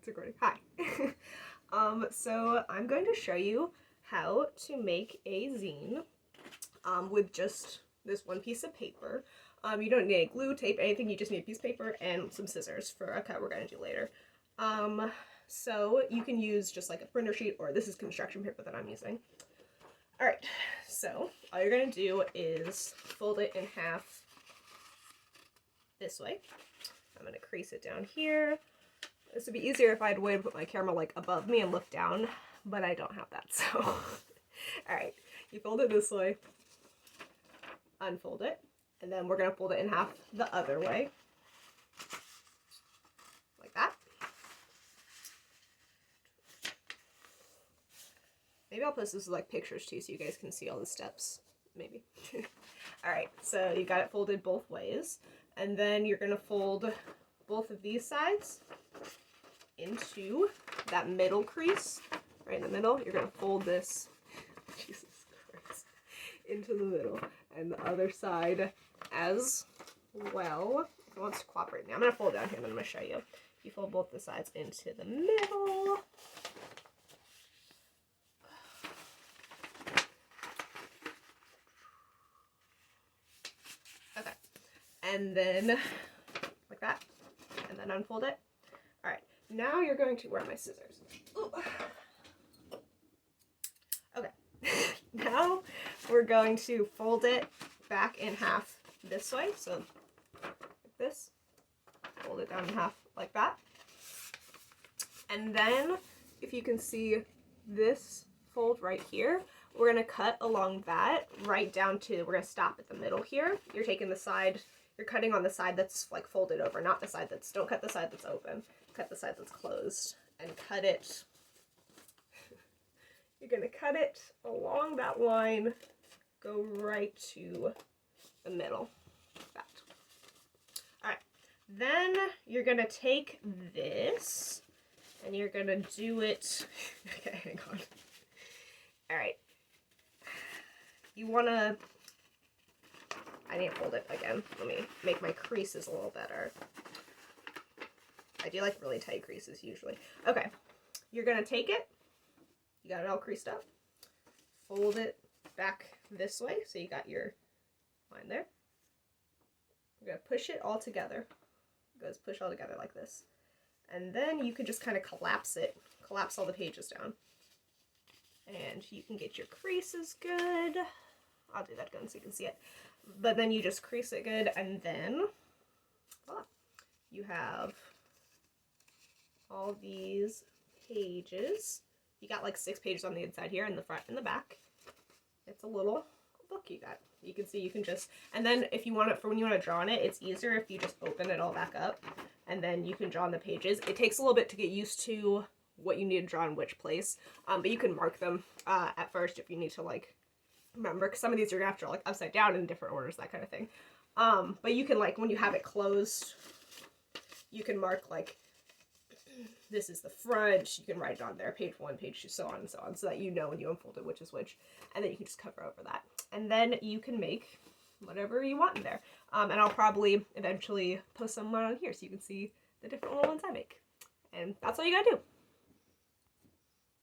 It's recording. Hi. So I'm going to show you how to make a zine with just this one piece of paper. You don't need any glue, tape, anything. You just need a piece of paper and some scissors for a cut we're going to do later. So you can use just like a printer sheet, or this is construction paper that I'm using. Alright, so all you're going to do is fold it in half this way. I'm going to crease it down here. This would be easier if I had a way to put my camera like above me and look down, but I don't have that, so. Alright, you fold it this way, unfold it, and then we're going to fold it in half the other way. Like that. Maybe I'll post this with like pictures too so you guys can see all the steps. Maybe. Alright, so you got it folded both ways. And then you're going to fold both of these sides into that middle crease. Right in the middle. You're going to fold this, Jesus Christ, into the middle. And the other side as well. If it wants to cooperate now. I'm going to fold down here and then I'm going to show you. You fold both the sides into the middle. Okay. And then like that. And then unfold it. Alright. Now you're going to, where are my scissors? Ooh. Okay. Now we're going to fold it back in half this way. So like this. Fold it down in half like that. And then if you can see this fold right here, we're going to cut along that right down to, we're going to stop at the middle here. You're taking the side, you're cutting on the side that's like folded over, not the side that's, don't cut the side that's open. Cut the side that's closed and cut it. You're going to cut it along that line, go right to the middle. Like that. Alright, then you're going to take this and you're going to do it. Okay, hang on. Alright. You want to, I need to fold it again. Let me make my creases a little better. I do like really tight creases usually. Okay, you're going to take it. You got it all creased up. Fold it back this way. So you got your line there. You're going to push it all together. It goes push all together like this. And then you can just kind of collapse it. Collapse all the pages down. And you can get your creases good. I'll do that again so you can see it. But then you just crease it good, and then voila, you have all these pages. You got like 6 pages on the inside here, in the front and the back. It's a little book you got. You can see you can just, and then if you want it, for when you want to draw on it, it's easier if you just open it all back up, and then you can draw on the pages. It takes a little bit to get used to what you need to draw in which place, but you can mark them at first if you need to like remember, because some of these you're gonna have to draw like upside down in different orders, that kind of thing. But you can, like, when you have it closed, you can mark like this is the front. You can write it on there, page 1, page 2, so on and so on, so that you know when you unfold it which is which, and then you can just cover over that, and then you can make whatever you want in there. And I'll probably eventually post some on here so you can see the different little ones I make. And that's all you gotta do.